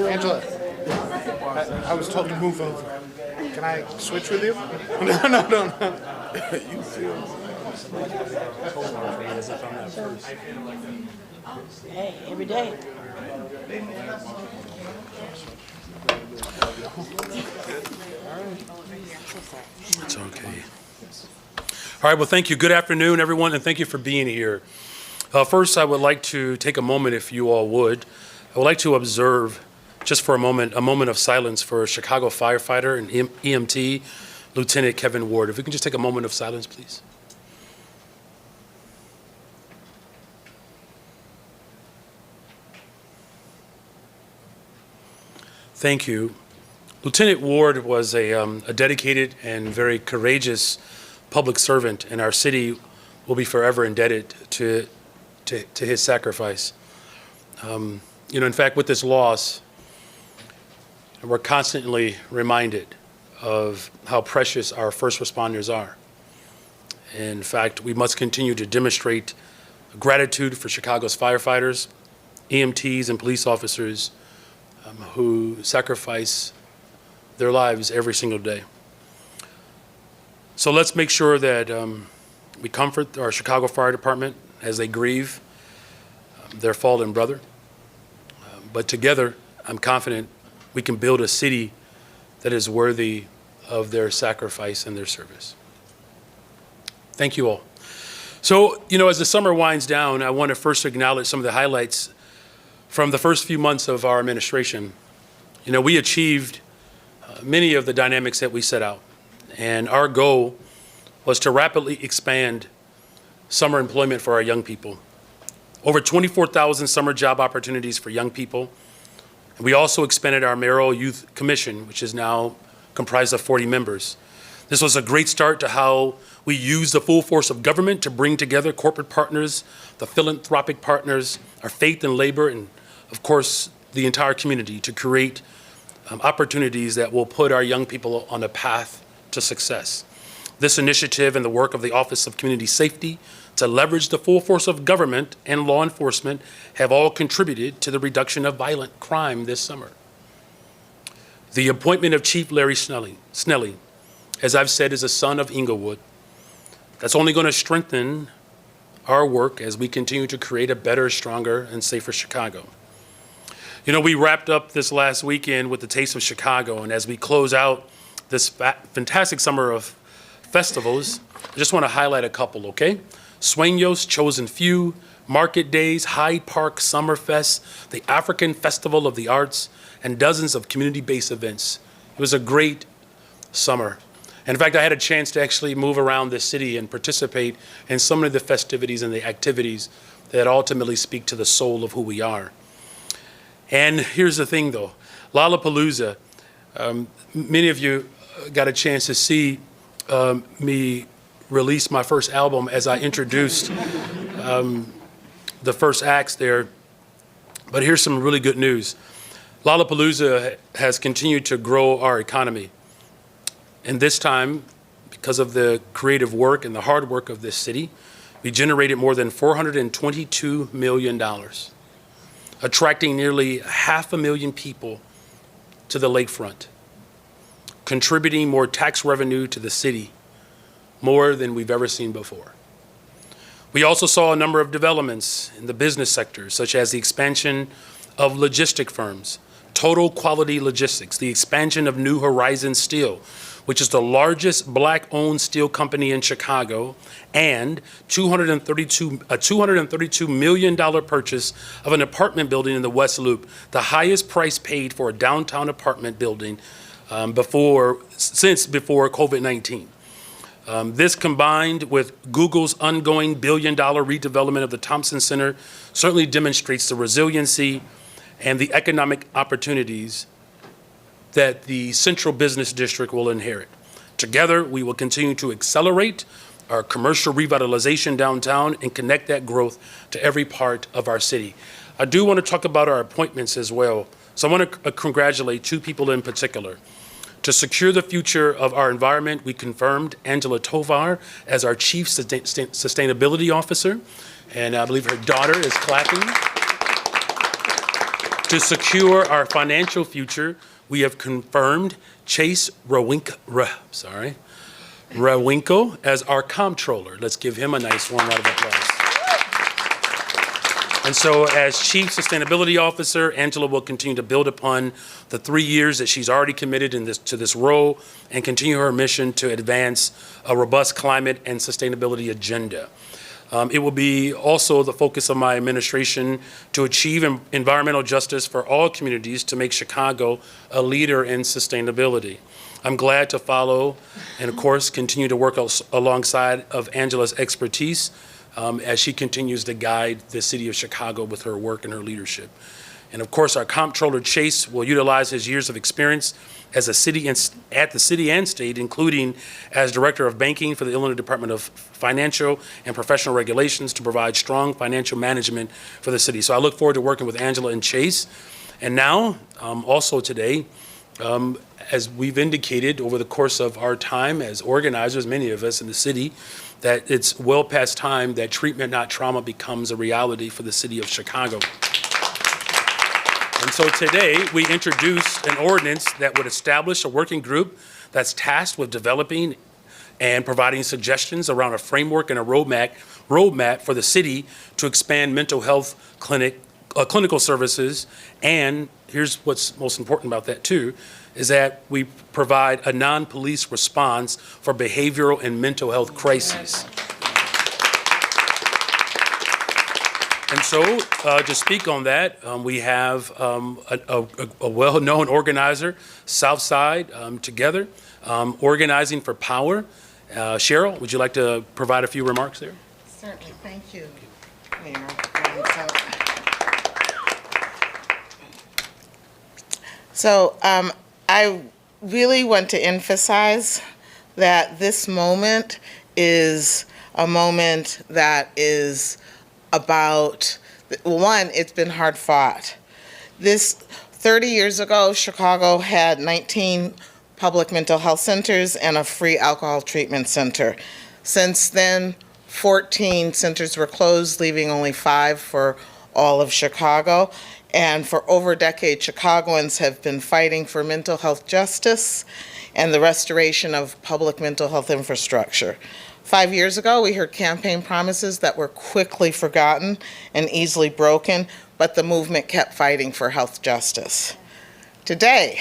Angela, I was told to move over. Can I switch with you? No. You serious? Hey, every day. It's okay. All right, well, thank you. Good afternoon, everyone, and thank you for being here. First, I would like to take a moment, if you all would. I would like to observe, just for a moment of silence for Chicago firefighter and EMT, Lieutenant Kevin Ward. If we can just take a moment of silence, please. Thank you. Lieutenant Ward was a dedicated and very courageous public servant, and our city will be forever indebted to his sacrifice. In fact, with this loss, we're constantly reminded of how precious our first responders are. In fact, we must continue to demonstrate gratitude for Chicago's firefighters, EMTs, and police officers who sacrifice their lives every single day. So let's make sure that we comfort our Chicago Fire Department as they grieve their fallen brother. But together, I'm confident we can build a city that is worthy of their sacrifice and their service. Thank you all. So, as the summer winds down, I want to first acknowledge some of the highlights from the first few months of our administration. We achieved many of the dynamics that we set out, and our goal was to rapidly expand summer employment for our young people. Over 24,000 summer job opportunities for young people. And we also expanded our Mayoral Youth Commission, which is now comprised of 40 members. This was a great start to how we use the full force of government to bring together corporate partners, the philanthropic partners, our faith and labor, and of course, the entire community to create opportunities that will put our young people on a path to success. This initiative and the work of the Office of Community Safety to leverage the full force of government and law enforcement have all contributed to the reduction of violent crime this summer. The appointment of Chief Larry Snelly, as I've said, is a son of Inglewood. That's only going to strengthen our work as we continue to create a better, stronger, and safer Chicago. We wrapped up this last weekend with the Taste of Chicago, and as we close out this fantastic summer of festivals, I just want to highlight a couple, okay? Sueños, Chosen Few, Market Days, Hyde Park Summerfest, the African Festival of the Arts, and dozens of community-based events. It was a great summer. And in fact, I had a chance to actually move around the city and participate in some of the festivities and the activities that ultimately speak to the soul of who we are. And here's the thing, though. Lollapalooza, many of you got a chance to see me release my first album as I introduced the first acts there. But here's some really good news. Lollapalooza has continued to grow our economy. And this time, because of the creative work and the hard work of this city, we generated more than $422 million. Attracting nearly 500,000 people to the lakefront, contributing more tax revenue to the city, more than we've ever seen before. We also saw a number of developments in the business sector, such as the expansion of logistic firms, Total Quality Logistics, the expansion of New Horizons Steel, which is the largest Black-owned steel company in Chicago, and a $232 million purchase of an apartment building in the West Loop, the highest price paid for a downtown apartment building since before COVID-19. This combined with Google's ongoing billion-dollar redevelopment of the Thompson Center certainly demonstrates the resiliency and the economic opportunities that the central business district will inherit. Together, we will continue to accelerate our commercial revitalization downtown and connect that growth to every part of our city. I do want to talk about our appointments as well. So I want to congratulate two people in particular. To secure the future of our environment, we confirmed Angela Tovar as our Chief Sustainability Officer, and I believe her daughter is clapping. To secure our financial future, we have confirmed Chase Rawinkle as our comptroller. Let's give him a nice warm round of applause. And so as Chief Sustainability Officer, Angela will continue to build upon the 3 years that she's already committed to this role and continue her mission to advance a robust climate and sustainability agenda. It will be also the focus of my administration to achieve environmental justice for all communities to make Chicago a leader in sustainability. I'm glad to follow and, of course, continue to work alongside of Angela's expertise as she continues to guide the city of Chicago with her work and her leadership. And, of course, our comptroller, Chase, will utilize his years of experience as at the city and state, including as Director of Banking for the Illinois Department of Financial and Professional Regulations, to provide strong financial management for the city. So I look forward to working with Angela and Chase. And now, also today, as we've indicated over the course of our time as organizers, many of us in the city, that it's well past time that treatment, not trauma, becomes a reality for the city of Chicago. And so today, we introduced an ordinance that would establish a working group that's tasked with developing and providing suggestions around a framework and a roadmap for the city to expand mental health clinical services. And here's what's most important about that too, is that we provide a non-police response for behavioral and mental health crises. And so, to speak on that, we have a well-known organizer, Southside Together, Organizing for Power. Cheryl, would you like to provide a few remarks there? Certainly, thank you, Mayor. So I really want to emphasize that this moment is a moment that is about, one, it's been hard fought. 30 years ago, Chicago had 19 public mental health centers and a free alcohol treatment center. Since then, 14 centers were closed, leaving only 5 for all of Chicago. And for over a decade, Chicagoans have been fighting for mental health justice and the restoration of public mental health infrastructure. 5 years ago, we heard campaign promises that were quickly forgotten and easily broken, but the movement kept fighting for health justice. Today,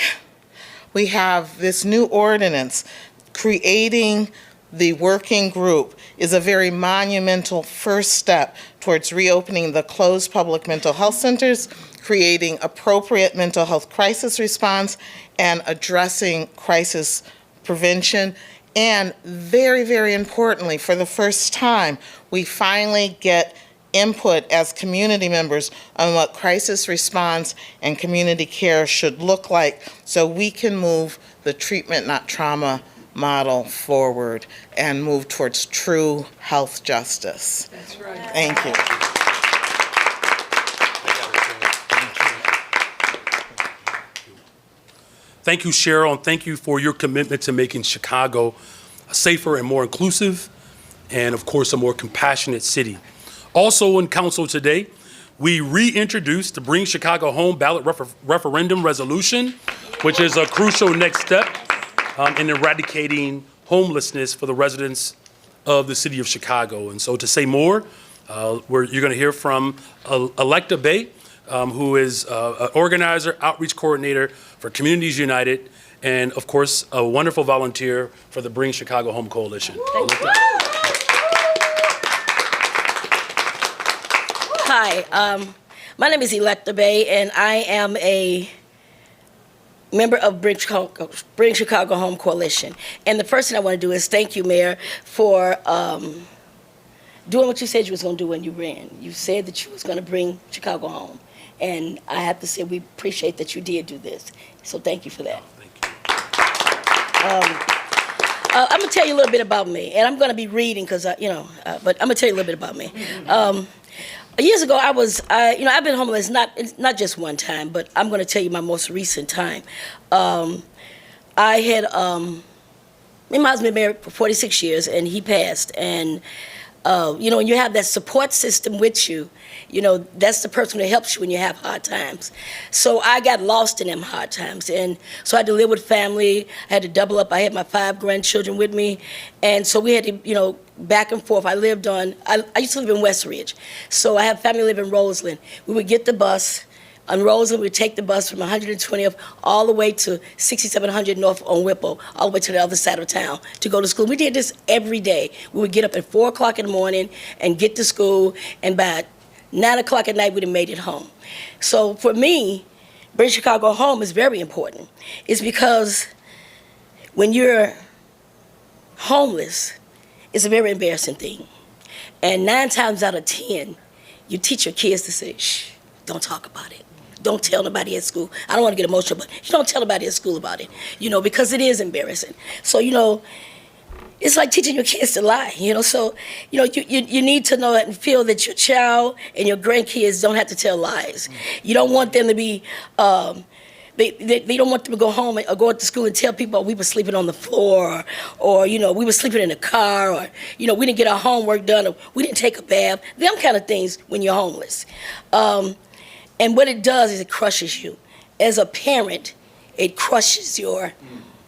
we have this new ordinance. Creating the working group is a very monumental first step towards reopening the closed public mental health centers, creating appropriate mental health crisis response, and addressing crisis prevention. And very, very importantly, for the first time, we finally get input as community members on what crisis response and community care should look like so we can move the treatment, not trauma model forward and move towards true health justice. That's right. Thank you. Thank you, Cheryl, and thank you for your commitment to making Chicago a safer and more inclusive, and of course, a more compassionate city. Also in council today, we reintroduced the Bring Chicago Home ballot referendum resolution, which is a crucial next step in eradicating homelessness for the residents of the city of Chicago. And so to say more, you're gonna hear from Electa Bay, who is an organizer, outreach coordinator for Communities United, and of course, a wonderful volunteer for the Bring Chicago Home Coalition. Hi, my name is Electa Bay, and I am a member of Bring Chicago Home Coalition. And the first thing I want to do is thank you, Mayor, for doing what you said you was going to do when you ran. You said that you was going to bring Chicago home. And I have to say we appreciate that you did do this. So thank you for that. I'm going to tell you a little bit about me. And I'm going to be reading because, but I'm going to tell you a little bit about me. Years ago, I've been homeless not just one time, but I'm going to tell you my most recent time. Me and my husband been married for 46 years, and he passed. And when you have that support system with you, that's the person that helps you when you have hard times. So I got lost in them hard times. And so I had to live with family. I had to double up. I had my 5 grandchildren with me. And so we had to, back and forth. I used to live in West Ridge. So I have family live in Roseland. We would get the bus. On Roseland, we'd take the bus from 120th all the way to 6700 North on Whipple, all the way to the other side of town to go to school. We did this every day. We would get up at 4 o'clock in the morning and get to school, and by 9 o'clock at night, we'd have made it home. So for me, Bring Chicago Home is very important. It's because when you're homeless, it's a very embarrassing thing. And 9 times out of 10, you teach your kids to say, shh, don't talk about it. Don't tell nobody at school. I don't want to get emotional, but you don't tell nobody at school about it, because it is embarrassing. So, it's like teaching your kids to lie, So, you need to know and feel that your child and your grandkids don't have to tell lies. You don't want them to be, they don't want them to go home or go to school and tell people we were sleeping on the floor, or we were sleeping in the car, or, we didn't get our homework done, or we didn't take a bath. Them kind of things when you're homeless. And what it does is it crushes you. As a parent, it crushes your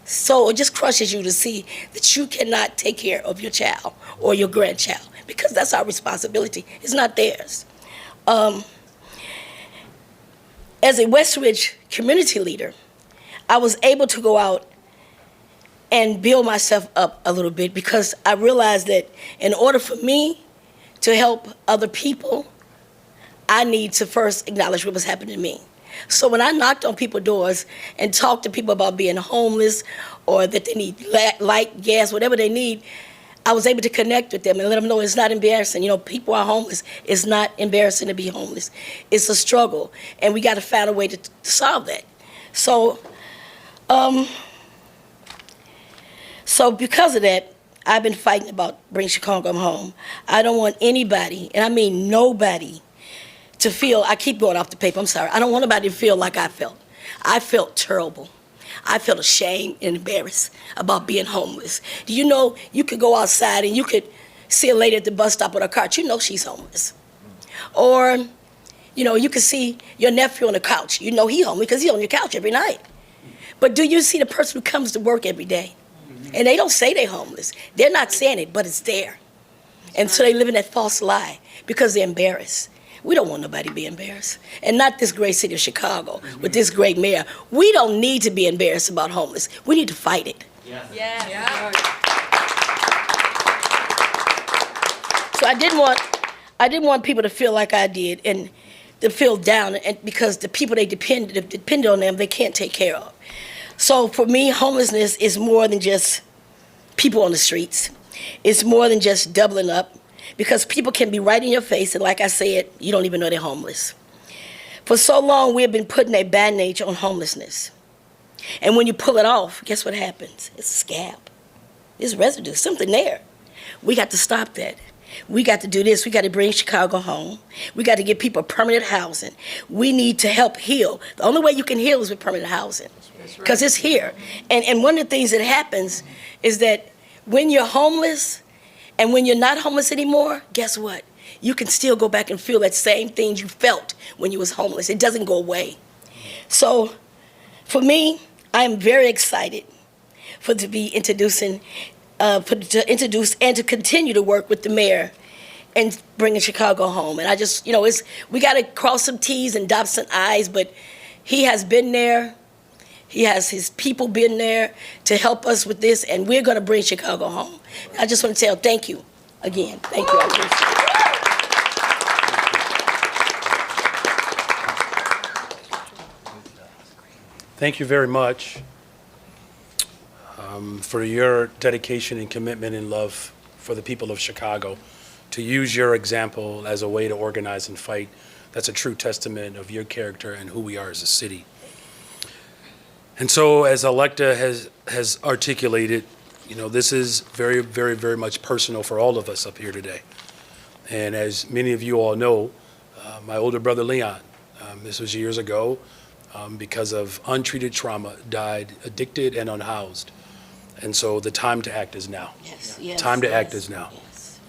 soul. It just crushes you to see that you cannot take care of your child or your grandchild, because that's our responsibility. It's not theirs. As a West Ridge community leader, I was able to go out and build myself up a little bit, because I realized that in order for me to help other people, I need to first acknowledge what was happening to me. So when I knocked on people's doors and talked to people about being homeless, or that they need light, gas, whatever they need, I was able to connect with them and let them know it's not embarrassing. People are homeless. It's not embarrassing to be homeless. It's a struggle, and we got to find a way to solve that. So because of that, I've been fighting about Bring Chicago Home. I don't want anybody, and I mean nobody, to feel, I keep going off the paper, I'm sorry. I don't want nobody to feel like I felt. I felt terrible. I felt ashamed and embarrassed about being homeless. Do you know you could go outside and you could see a lady at the bus stop with her cart, she's homeless. Or, you could see your nephew on the couch. He's homeless because he's on your couch every night. But do you see the person who comes to work every day? And they don't say they're homeless. They're not saying it, but it's there. And so they live in that false lie because they're embarrassed. We don't want nobody to be embarrassed. And not this great city of Chicago with this great mayor. We don't need to be embarrassed about homeless. We need to fight it. Yes. Yeah. So I didn't want people to feel like I did, and to feel down, and because the people they depend on them, they can't take care of. So for me, homelessness is more than just people on the streets. It's more than just doubling up. Because people can be right in your face, and like I said, you don't even know they're homeless. For so long, we have been putting a bandage on homelessness. And when you pull it off, guess what happens? It's a scab. It's residue, something there. We got to stop that. We got to do this. We got to bring Chicago home. We got to give people permanent housing. We need to help heal. The only way you can heal is with permanent housing, because it's here. And one of the things that happens is that when you're homeless, and when you're not homeless anymore, guess what? You can still go back and feel that same thing you felt when you was homeless. It doesn't go away. So for me, I am very excited to be introducing, to introduce and to continue to work with the mayor and bringing Chicago home. And I just, we got to cross some T's and dot some I's, but he has been there. He has his people been there to help us with this, and we're going to bring Chicago home. I just want to tell thank you again. Thank you. I appreciate it. Thank you very much for your dedication and commitment and love for the people of Chicago. To use your example as a way to organize and fight, that's a true testament of your character and who we are as a city. And so, as Electa has articulated, this is very, very, very much personal for all of us up here today. And as many of you all know, my older brother Leon, this was years ago, because of untreated trauma, died addicted and unhoused. And so the time to act is now. Yes, Time to act is now. Yes.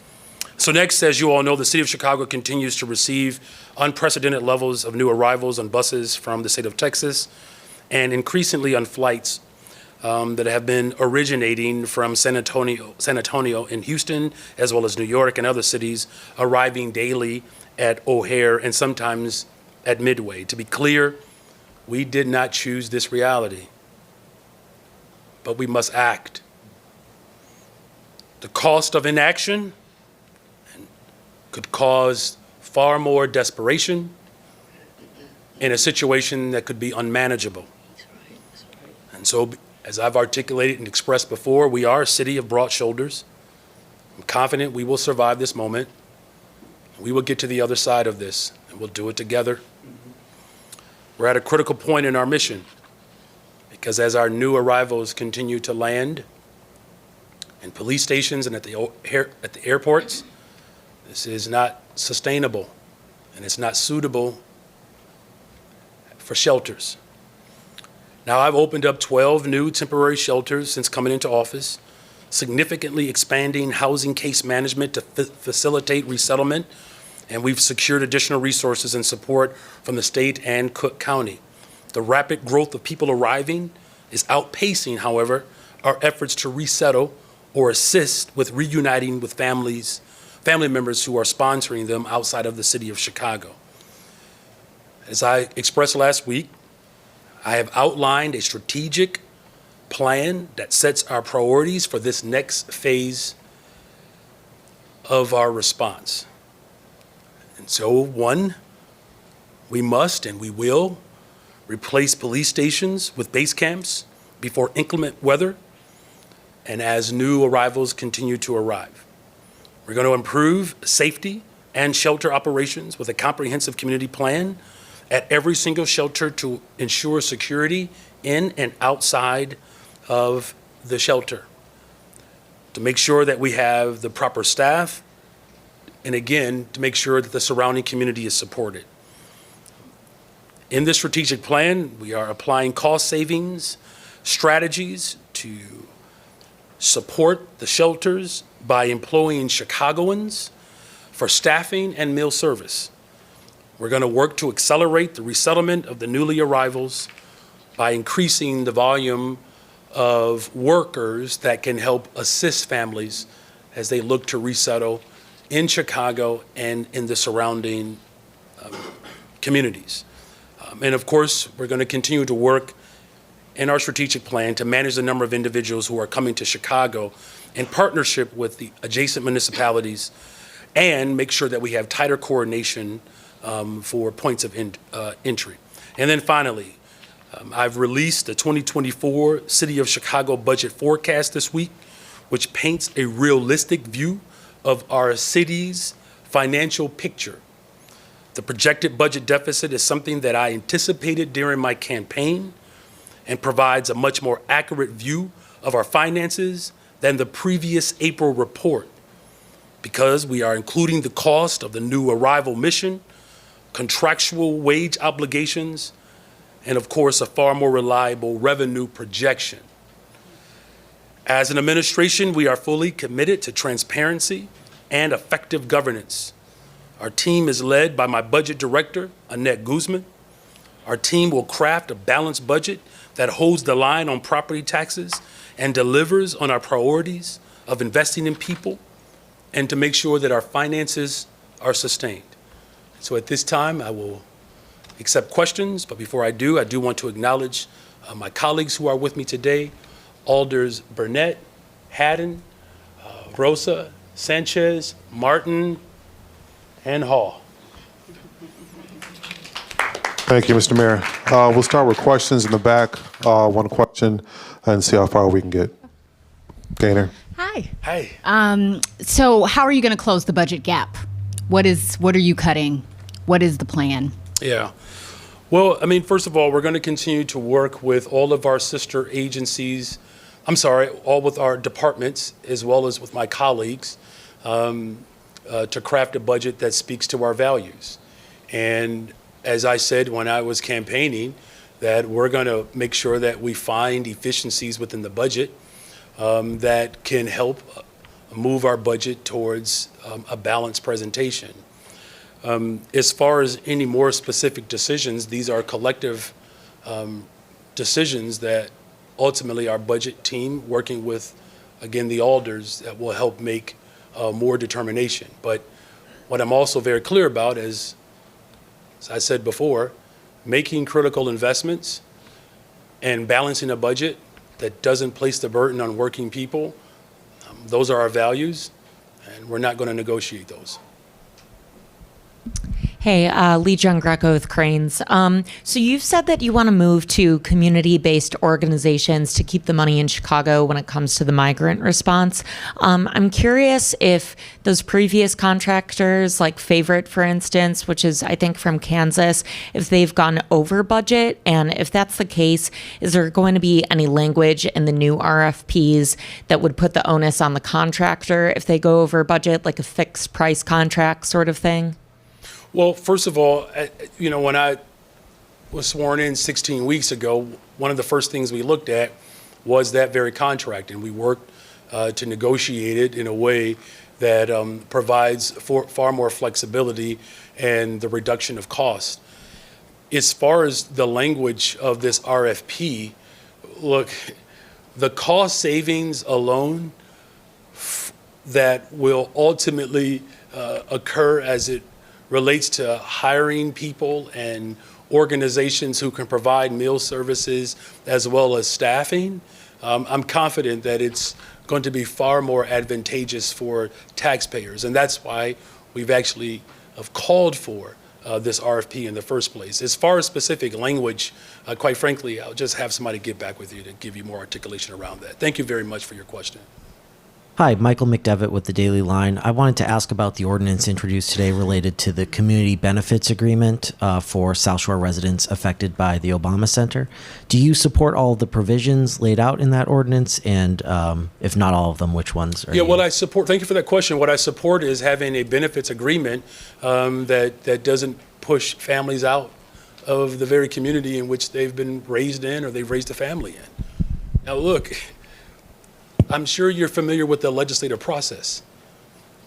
So next, as you all know, the city of Chicago continues to receive unprecedented levels of new arrivals on buses from the state of Texas and increasingly on flights that have been originating from San Antonio and Houston, as well as New York and other cities, arriving daily at O'Hare and sometimes at Midway. To be clear, we did not choose this reality, but we must act. The cost of inaction could cause far more desperation in a situation that could be unmanageable. And so, as I've articulated and expressed before, we are a city of broad shoulders. I'm confident we will survive this moment. We will get to the other side of this, and we'll do it together. We're at a critical point in our mission, because as our new arrivals continue to land in police stations and at the airports, this is not sustainable, and it's not suitable for shelters. Now, I've opened up 12 new temporary shelters since coming into office, significantly expanding housing case management to facilitate resettlement, and we've secured additional resources and support from the state and Cook County. The rapid growth of people arriving is outpacing, however, our efforts to resettle or assist with reuniting with family members who are sponsoring them outside of the city of Chicago. As I expressed last week, I have outlined a strategic plan that sets our priorities for this next phase of our response. And so, one, we must and we will replace police stations with base camps before inclement weather and as new arrivals continue to arrive. We're going to improve safety and shelter operations with a comprehensive community plan at every single shelter to ensure security in and outside of the shelter, to make sure that we have the proper staff, and again, to make sure that the surrounding community is supported. In this strategic plan, we are applying cost savings strategies to support the shelters by employing Chicagoans for staffing and meal service. We're going to work to accelerate the resettlement of the newly arrivals by increasing the volume of workers that can help assist families as they look to resettle in Chicago and in the surrounding communities. And of course, we're going to continue to work in our strategic plan to manage the number of individuals who are coming to Chicago in partnership with the adjacent municipalities and make sure that we have tighter coordination for points of entry. And then finally, I've released the 2024 City of Chicago budget forecast this week, which paints a realistic view of our city's financial picture. The projected budget deficit is something that I anticipated during my campaign and provides a much more accurate view of our finances than the previous April report, because we are including the cost of the new arrival mission, contractual wage obligations, and of course, a far more reliable revenue projection. As an administration, we are fully committed to transparency and effective governance. Our team is led by my budget director, Annette Guzman. Our team will craft a balanced budget that holds the line on property taxes and delivers on our priorities of investing in people and to make sure that our finances are sustained. So at this time, I will accept questions, but before I do want to acknowledge my colleagues who are with me today, Alders Burnett, Haddon, Rosa, Sanchez, Martin, and Hall. Thank you, Mr. Mayor. We'll start with questions in the back. One question and see how far we can get. Gaynor. Hi. Hey. So how are you going to close the budget gap? What are you cutting? What is the plan? Yeah. Well, I mean, first of all, we're going to continue to work with all of our sister agencies, all with our departments, as well as with my colleagues, to craft a budget that speaks to our values. And as I said when I was campaigning, that we're going to make sure that we find efficiencies within the budget that can help move our budget towards a balanced presentation. As far as any more specific decisions, these are collective decisions that ultimately our budget team, working with, again, the alders, that will help make more determination. But what I'm also very clear about is, as I said before, making critical investments and balancing a budget that doesn't place the burden on working people. Those are our values, and we're not going to negotiate those. Hey, Lee Jung Greco with Cranes. So you've said that you want to move to community-based organizations to keep the money in Chicago when it comes to the migrant response. I'm curious if those previous contractors, like Favorite, for instance, which is, I think, from Kansas, if they've gone over budget, and if that's the case, is there going to be any language in the new RFPs that would put the onus on the contractor if they go over budget, like a fixed price contract sort of thing? Well, first of all, when I was sworn in 16 weeks ago, one of the first things we looked at was that very contract, and we worked to negotiate it in a way that provides for far more flexibility and the reduction of cost. As far as the language of this RFP, look, the cost savings alone that will ultimately occur as it relates to hiring people and organizations who can provide meal services as well as staffing, I'm confident that it's going to be far more advantageous for taxpayers. And that's why we've actually have called for this RFP in the first place. As far as specific language, quite frankly, I'll just have somebody get back with you to give you more articulation around that. Thank you very much for your question. Hi, Michael McDevitt with the Daily Line. I wanted to ask about the ordinance introduced today related to the community benefits agreement for South Shore residents affected by the Obama Center. Do you support all of the provisions laid out in that ordinance? And if not all of them, which ones are you? Well, I support, thank you for that question. What I support is having a benefits agreement that doesn't push families out of the very community in which they've been raised in or they've raised a family in. Now, look, I'm sure you're familiar with the legislative process.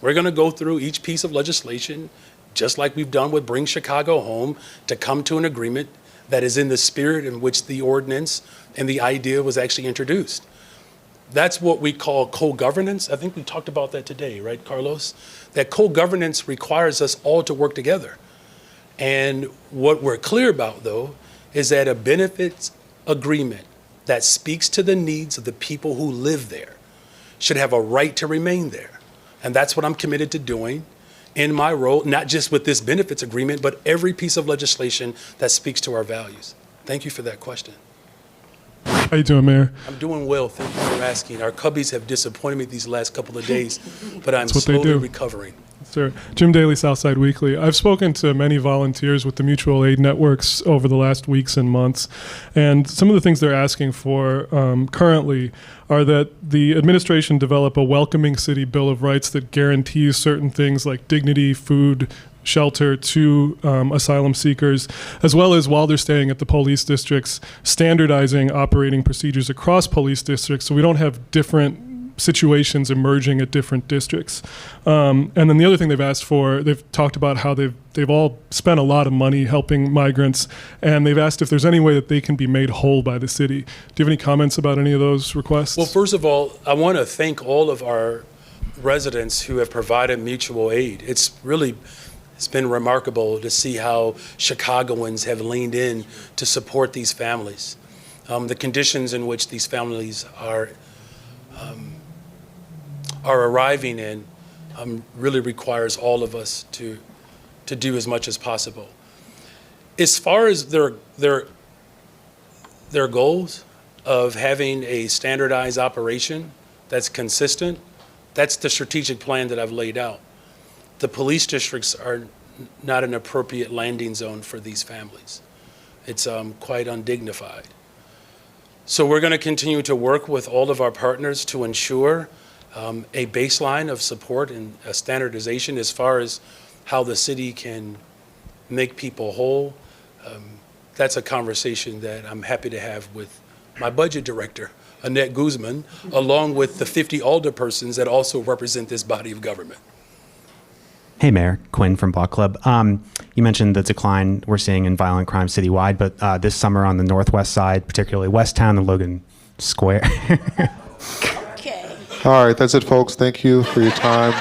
We're going to go through each piece of legislation, just like we've done with Bring Chicago Home, to come to an agreement that is in the spirit in which the ordinance and the idea was actually introduced. That's what we call co-governance. I think we talked about that today, right, Carlos? That co-governance requires us all to work together. And what we're clear about, though, is that a benefits agreement that speaks to the needs of the people who live there should have a right to remain there. And that's what I'm committed to doing in my role, not just with this benefits agreement, but every piece of legislation that speaks to our values. Thank you for that question. How you doing, Mayor? I'm doing well. Thank you for asking. Our Cubbies have disappointed me these last couple of days, but I'm That's what they slowly do. recovering. Sir, Jim Daly, Southside Weekly. I've spoken to many volunteers with the mutual aid networks over the last weeks and months, and some of the things they're asking for currently are that the administration develop a welcoming city bill of rights that guarantees certain things like dignity, food, shelter to asylum seekers, as well as, while they're staying at the police districts, standardizing operating procedures across police districts so we don't have different situations emerging at different districts. And then the other thing they've asked for, they've talked about how they've all spent a lot of money helping migrants, and they've asked if there's any way that they can be made whole by the city. Do you have any comments about any of those requests? Well, first of all, I want to thank all of our residents who have provided mutual aid. It's been remarkable to see how Chicagoans have leaned in to support these families. The conditions in which these families are arriving in really requires all of us to do as much as possible. As far as their goals of having a standardized operation that's consistent, that's the strategic plan that I've laid out. The police districts are not an appropriate landing zone for these families. It's quite undignified. So we're going to continue to work with all of our partners to ensure a baseline of support and a standardization as far as how the city can make people whole. That's a conversation that I'm happy to have with my budget director Annette Guzman, along with the 50 alderpersons that also represent this body of government. Hey, Mayor. Quinn from Block Club. You mentioned the decline we're seeing in violent crime citywide, but this summer on the northwest side, particularly Westtown and Logan Square. Okay. All right, that's it, folks. Thank you for your time.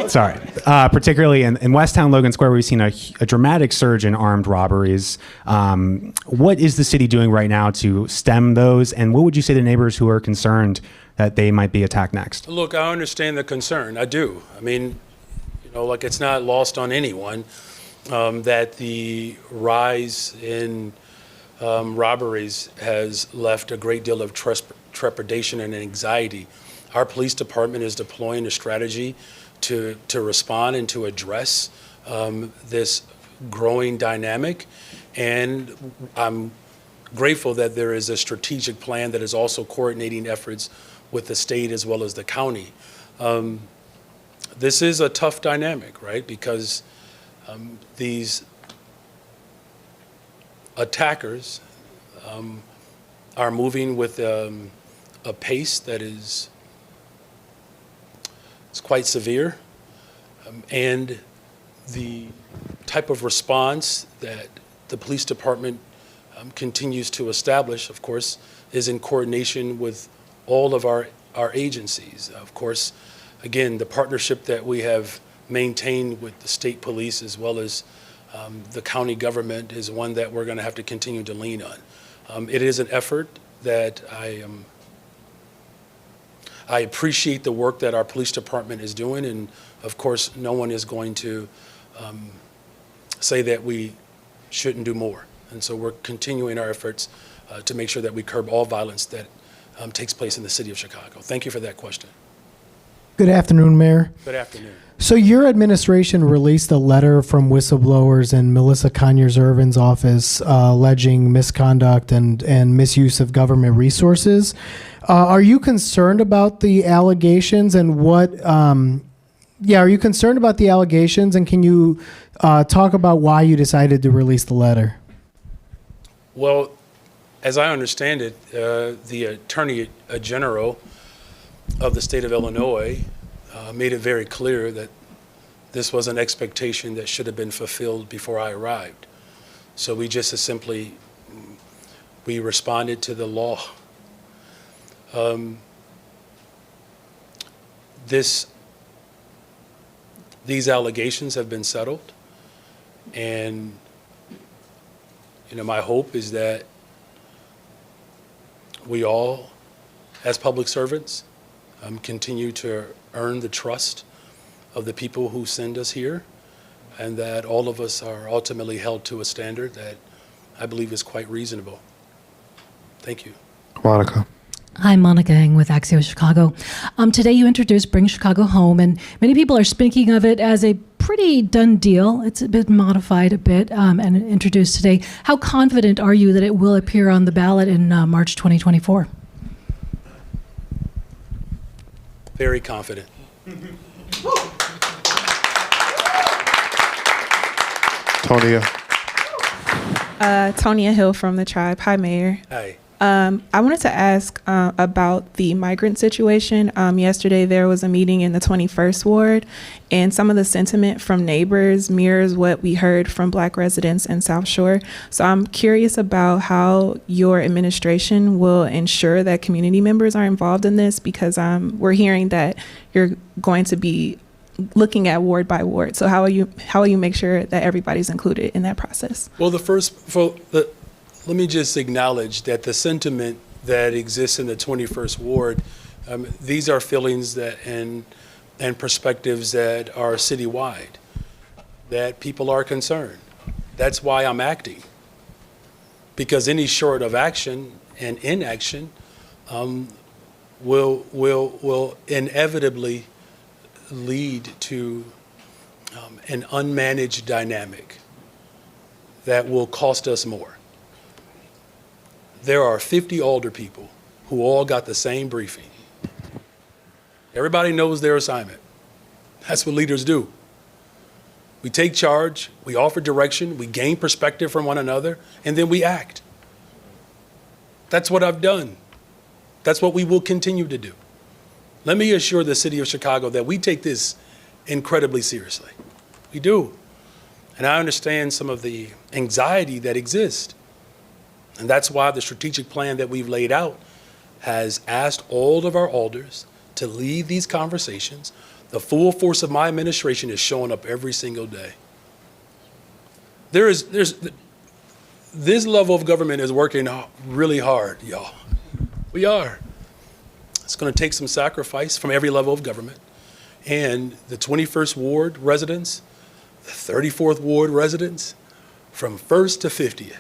Sorry. Particularly in Westtown, Logan Square, we've seen a dramatic surge in armed robberies. What is the city doing right now to stem those? And what would you say to neighbors who are concerned that they might be attacked next? Look, I understand the concern. I do. I mean, like it's not lost on anyone that the rise in robberies has left a great deal of trepidation and anxiety. Our police department is deploying a strategy to respond and to address this growing dynamic. And I'm grateful that there is a strategic plan that is also coordinating efforts with the state as well as the county. This is a tough dynamic, right? Because these attackers are moving with a pace that is quite severe, and the type of response that the police department continues to establish, of course, is in coordination with all of our agencies. Of course, again, the partnership that we have maintained with the state police as well as the county government is one that we're going to have to continue to lean on. It is an effort that I appreciate the work that our police department is doing, and of course, no one is going to say that we shouldn't do more. And so we're continuing our efforts to make sure that we curb all violence that takes place in the city of Chicago. Thank you for that question. Good afternoon, Mayor. Good afternoon. So your administration released a letter from whistleblowers in Melissa Conyers-Irvin's office alleging misconduct and misuse of government resources. Are you concerned about the allegations and what? Are you concerned about the allegations, and can you talk about why you decided to release the letter? Well, as I understand it, the Attorney General of the state of Illinois made it very clear that this was an expectation that should have been fulfilled before I arrived. So we just simply, we responded to the law. These allegations have been settled, and my hope is that we all, as public servants, continue to earn the trust of the people who send us here, and that all of us are ultimately held to a standard that I believe is quite reasonable. Thank you. Monica. Hi, Monica Ng with Axios Chicago. Today you introduced Bring Chicago Home, and many people are speaking of it as a pretty done deal. It's been modified a bit and introduced today. How confident are you that it will appear on the ballot in March 2024? Very confident. Tonia. Tonia Hill from the Tribe. Hi, Mayor. Hi. I wanted to ask about the migrant situation. Yesterday, there was a meeting in the 21st Ward, and some of the sentiment from neighbors mirrors what we heard from Black residents in South Shore. So I'm curious about how your administration will ensure that community members are involved in this, because we're hearing that you're going to be looking at ward by ward. So how will you make sure that everybody's included in that process? Well, let me just acknowledge that the sentiment that exists in the 21st Ward, these are feelings that and perspectives that are citywide, that people are concerned. That's why I'm acting, because any short of action and inaction will inevitably lead to an unmanaged dynamic that will cost us more. There are 50 older people who all got the same briefing. Everybody knows their assignment. That's what leaders do. We take charge, we offer direction, we gain perspective from one another, and then we act. That's what I've done. That's what we will continue to do. Let me assure the city of Chicago that we take this incredibly seriously. We do. And I understand some of the anxiety that exists. And that's why the strategic plan that we've laid out has asked all of our alders to lead these conversations. The full force of my administration is showing up every single day. This level of government is working really hard, y'all. We are. It's going to take some sacrifice from every level of government. And the 21st Ward residents, the 34th Ward residents, from 1st to 50th,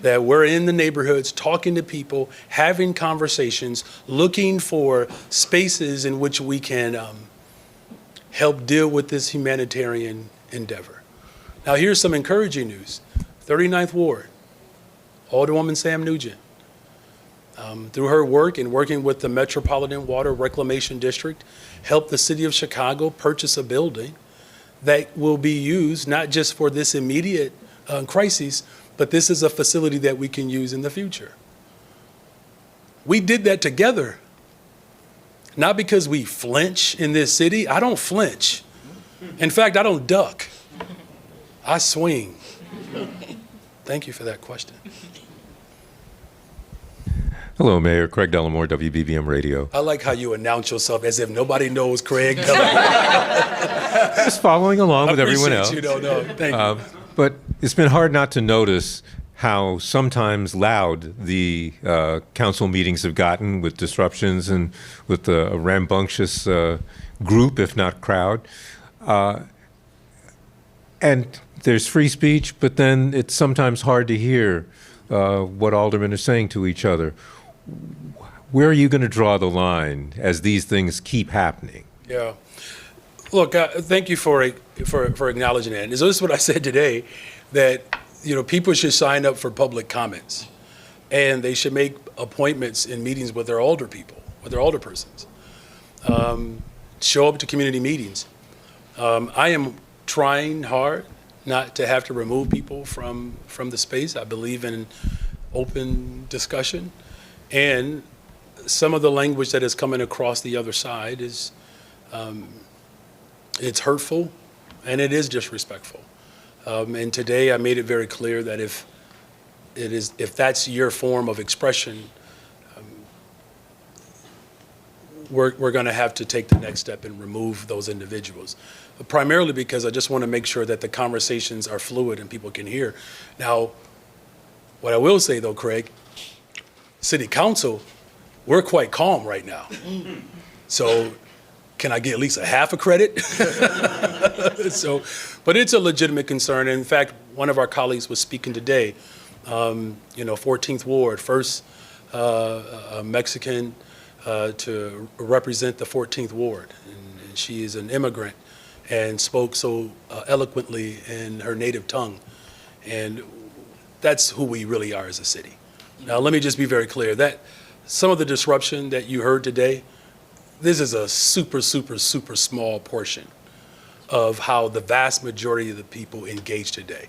that we're in the neighborhoods talking to people, having conversations, looking for spaces in which we can help deal with this humanitarian endeavor. Now, here's some encouraging news. 39th Ward, Alderwoman Sam Nugent, through her work and working with the Metropolitan Water Reclamation District, helped the city of Chicago purchase a building that will be used not just for this immediate crisis, but this is a facility that we can use in the future. We did that together, not because we flinch in this city. I don't flinch. In fact, I don't duck. I swing. Thank you for that question. Hello, Mayor Craig Dellamore, WBBM Radio. I like how you announce yourself as if nobody knows Craig. Just following along with everyone else. You don't know. Thank you. But it's been hard not to notice how sometimes loud the council meetings have gotten with disruptions and with a rambunctious group, if not crowd. And there's free speech, but then it's sometimes hard to hear what aldermen are saying to each other. Where are you going to draw the line as these things keep happening? Yeah. Look, thank you for acknowledging that. And this is what I said today, that people should sign up for public comments, and they should make appointments in meetings with their older people, with their older persons. Show up to community meetings. I am trying hard not to have to remove people from the space. I believe in open discussion, and some of the language that is coming across the other side is it's hurtful and it is disrespectful. And today I made it very clear that if that's your form of expression, we're going to have to take the next step and remove those individuals. Primarily because I just want to make sure that the conversations are fluid and people can hear. Now, what I will say though, Craig, City Council, we're quite calm right now. So can I get at least a half a credit? But it's a legitimate concern. And in fact, one of our colleagues was speaking today, 14th Ward, first Mexican to represent the 14th Ward. And she is an immigrant and spoke so eloquently in her native tongue. And that's who we really are as a city. Now, let me just be very clear that some of the disruption that you heard today, this is a super, super, super small portion of how the vast majority of the people engage today.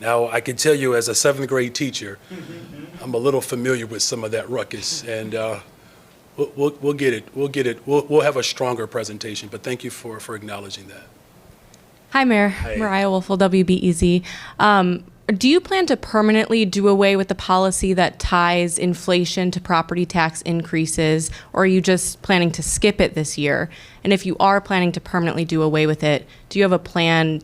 Now, I can tell you as a 7th grade teacher, I'm a little familiar with some of that ruckus, and we'll get it. We'll have a stronger presentation, but thank you for acknowledging that. Hi, Mayor. Hi. Mariah Wolfel, WBEZ. Do you plan to permanently do away with the policy that ties inflation to property tax increases, or are you just planning to skip it this year? And if you are planning to permanently do away with it, do you have a plan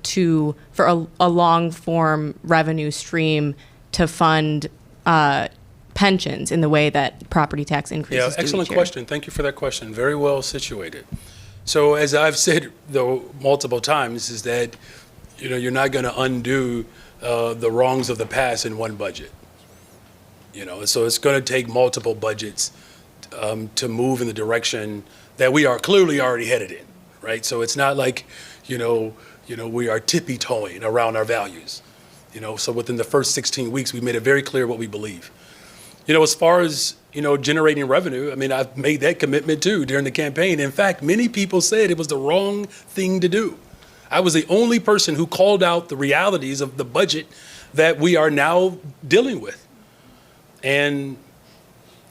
for a long-form revenue stream to fund pensions in the way that property tax increases do excellent each year? question. Thank you for that question. Very well situated. So as I've said though multiple times, is that you're not going to undo the wrongs of the past in one budget. So it's going to take multiple budgets to move in the direction that we are clearly already headed in, right? So it's not like we are tippy-toeing around our values. So within the first 16 weeks, we made it very clear what we believe. As far as generating revenue, I mean, I've made that commitment too during the campaign. In fact, many people said it was the wrong thing to do. I was the only person who called out the realities of the budget that we are now dealing with. And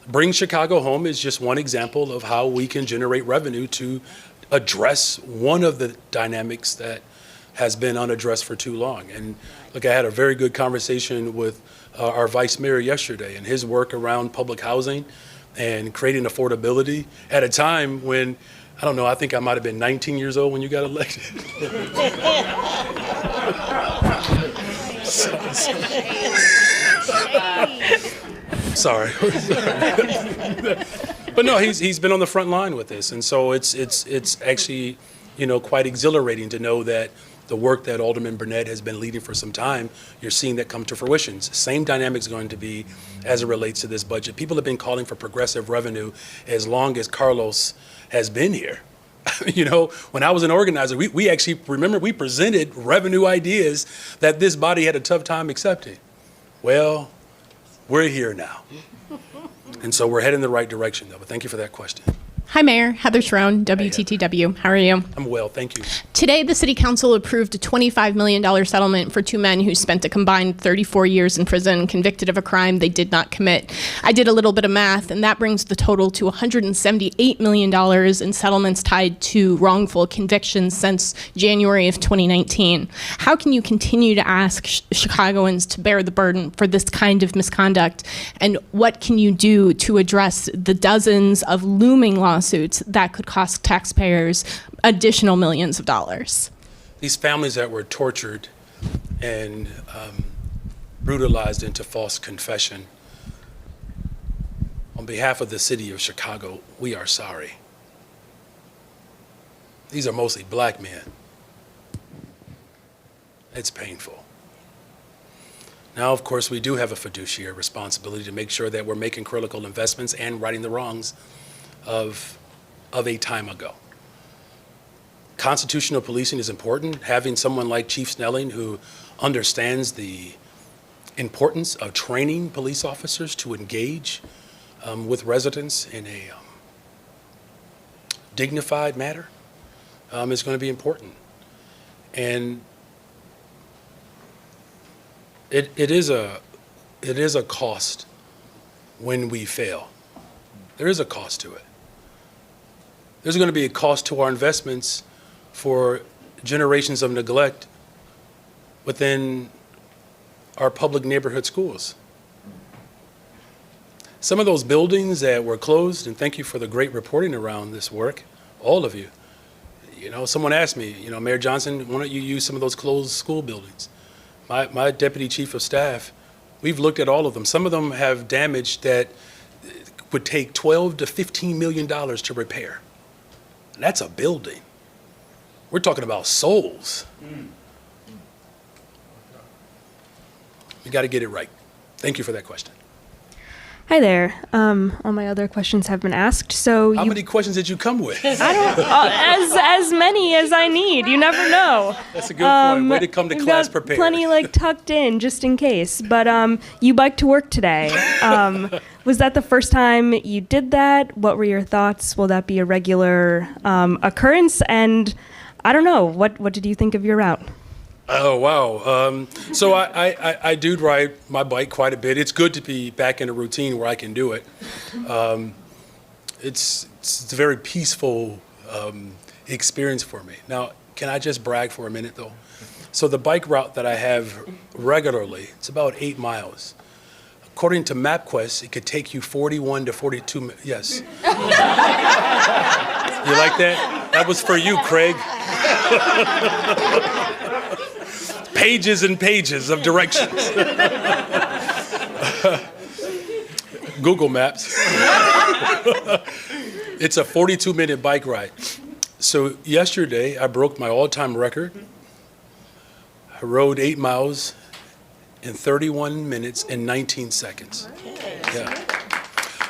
Bring Chicago Home is just one example of how we can generate revenue to address one of the dynamics that has been unaddressed for too long. And look, I had a very good conversation with our vice mayor yesterday, and his work around public housing and creating affordability at a time when, I don't know, I think I might have been 19 years old when you got elected. Sorry. But no, he's been on the front line with this, and so it's actually, quite exhilarating to know that the work that Alderman Burnett has been leading for some time, you're seeing that come to fruition. Same dynamic is going to be as it relates to this budget. People have been calling for progressive revenue as long as Carlos has been here. When I was an organizer, we actually, remember, we presented revenue ideas that this body had a tough time accepting. Well, we're here now. And so we're heading in the right direction, though. But thank you for that question. Hi, Mayor. Heather Shrone, WTTW. How are you? I'm well, thank you. Today, the City Council approved a $25 million settlement for two men who spent a combined 34 years in prison, convicted of a crime they did not commit. I did a little bit of math, and that brings the total to $178 million in settlements tied to wrongful convictions since January of 2019. How can you continue to ask Chicagoans to bear the burden for this kind of misconduct? And what can you do to address the dozens of looming lawsuits that could cost taxpayers additional millions of dollars? These families that were tortured and brutalized into false confession, on behalf of the city of Chicago, we are sorry. These are mostly black men. It's painful. Now, of course, we do have a fiduciary responsibility to make sure that we're making critical investments and righting the wrongs of a time ago. Constitutional policing is important. Having someone like Chief Snelling who understands the importance of training police officers to engage with residents in a dignified manner is going to be important. And it is a cost when we fail. There is a cost to it. There's going to be a cost to our investments for generations of neglect within our public neighborhood schools. Some of those buildings that were closed, and thank you for the great reporting around this work, all of you. Someone asked me, Mayor Johnson, why don't you use some of those closed school buildings? My deputy chief of staff, we've looked at all of them. Some of them have damage that would take $12 to $15 million to repair. And that's a building. We're talking about souls. We got to get it right. Thank you for that question. Hi there. All my other questions have been asked. So how many questions did you come with? I don't as many as I need. You never know. That's a good point. Way to come to class prepared. Plenty tucked in just in case. But you biked to work today. Was that the first time you did that? What were your thoughts? Will that be a regular occurrence? And I don't know. What did you think of your route? Oh, wow. So I do ride my bike quite a bit. It's good to be back in a routine where I can do it. It's a very peaceful experience for me. Now, can I just brag for a minute, though? So the bike route that I have regularly, it's about 8 miles. According to MapQuest, it could take you 41 to 42 minutes. Yes. You like that? That was for you, Craig. Pages and pages of directions. Google Maps. It's a 42-minute bike ride. So yesterday, I broke my all-time record. I rode 8 miles in 31 minutes and 19 seconds. Yeah.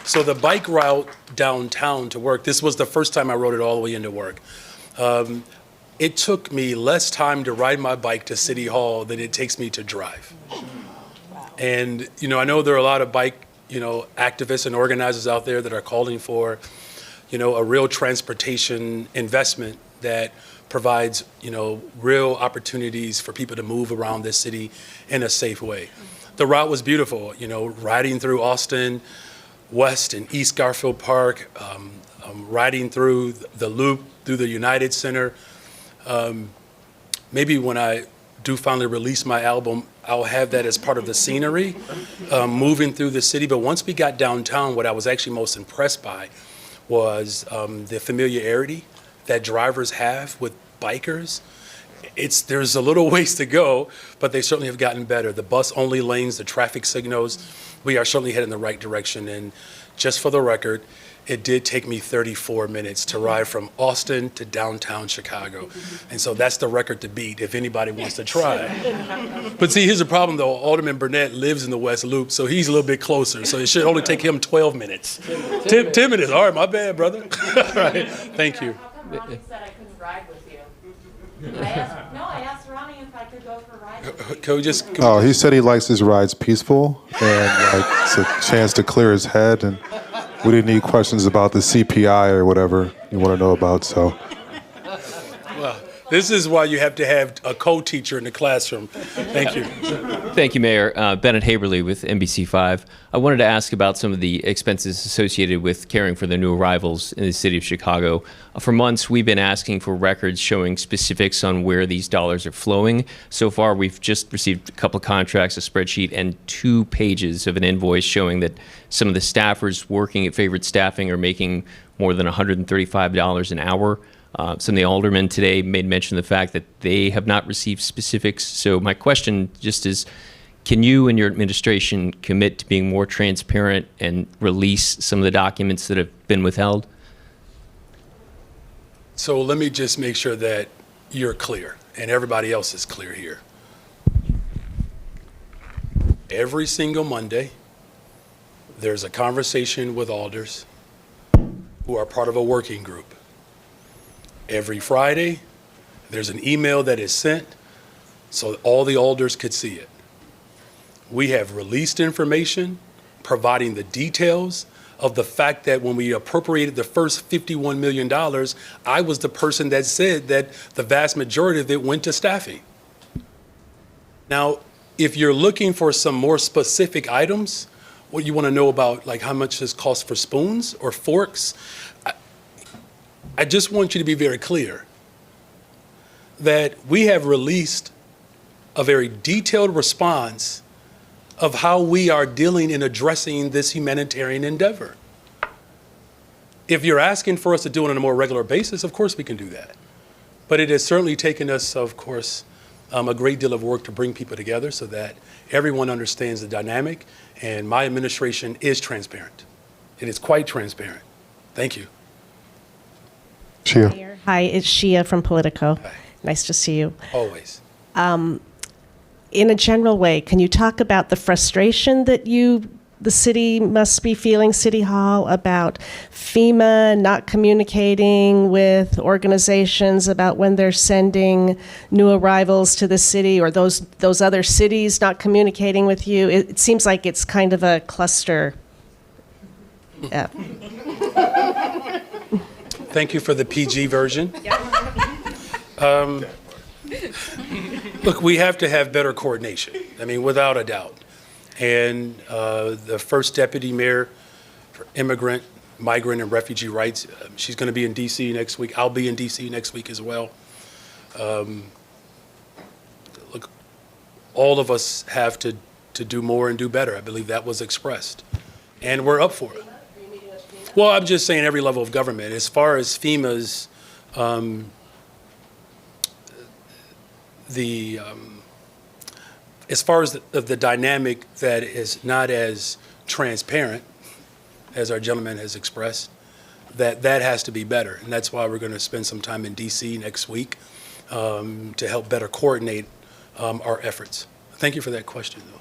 So the bike route downtown to work, this was the first time I rode it all the way into work. It took me less time to ride my bike to City Hall than it takes me to drive. And, I know there are a lot of bike, activists and organizers out there that are calling for, a real transportation investment that provides, real opportunities for people to move around this city in a safe way. The route was beautiful, riding through Austin, West and East Garfield Park, riding through the Loop, through the United Center. Maybe when I do finally release my album, I'll have that as part of the scenery, moving through the city. But once we got downtown, what I was actually most impressed by was the familiarity that drivers have with bikers. There's a little ways to go, but they certainly have gotten better. The bus-only lanes, the traffic signals, we are certainly heading in the right direction. And just for the record, it did take me 34 minutes to ride from Austin to downtown Chicago. And so that's the record to beat if anybody wants to try. But see, here's the problem though. Alderman Burnett lives in the West Loop, so he's a little bit closer. So it should only take him 12 minutes. 10 minutes. All right, my bad, brother. All right, thank you. How come Ronnie said I couldn't ride with you? I asked Ronnie if I could go for a ride. Oh, he said he likes his rides peaceful and like it's a chance to clear his head, and we didn't need questions about the CPI or whatever you want to know about. So, Well, this is why you have to have a co-teacher in the classroom. Thank you. Thank you, Mayor. Bennett Haberly with NBC5. I wanted to ask about some of the expenses associated with caring for the new arrivals in the city of Chicago. For months, we've been asking for records showing specifics on where these dollars are flowing. So far, we've just received a couple of contracts, a spreadsheet, and 2 pages of an invoice showing that some of the staffers working at Favorite Staffing are making more than $135 an hour. Some of the aldermen today made mention of the fact that they have not received specifics. So my question just is, can you and your administration commit to being more transparent and release some of the documents that have been withheld? So let me just make sure that you're clear and everybody else is clear here. Every single Monday, there's a conversation with alders who are part of a working group. Every Friday, there's an email that is sent so all the alders could see it. We have released information providing the details of the fact that when we appropriated the first $51 million, I was the person that said that the vast majority of it went to staffing. Now, if you're looking for some more specific items, what you want to know about, like how much this costs for spoons or forks, I just want you to be very clear that we have released a very detailed response of how we are dealing and addressing this humanitarian endeavor. If you're asking for us to do it on a more regular basis, of course we can do that. But it has certainly taken us, of course, a great deal of work to bring people together so that everyone understands the dynamic, and my administration is transparent. It is quite transparent. Thank you. Shia. Hi, it's Shia from Politico. Hi. Nice to see you. Always. In a general way, can you talk about the frustration that the city must be feeling, City Hall, about FEMA not communicating with organizations about when they're sending new arrivals to the city, or those other cities not communicating with you? It seems like it's kind of a cluster. Yeah. Thank you for the PG version. Look, we have to have better coordination. I mean, without a doubt. And the first deputy mayor for immigrant, migrant, and refugee rights, she's going to be in D.C. next week. I'll be in D.C. next week as well. Look, all of us have to do more and do better. I believe that was expressed. And we're up for it. Well, I'm just saying every level of government. As far as FEMA's, as far as the dynamic that is not as transparent as our gentleman has expressed, that has to be better. And that's why we're going to spend some time in D.C. next week to help better coordinate our efforts. Thank you for that question, though.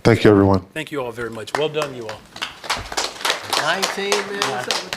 Thank you, everyone. Thank you all very much. Well done, you all. 19 minutes.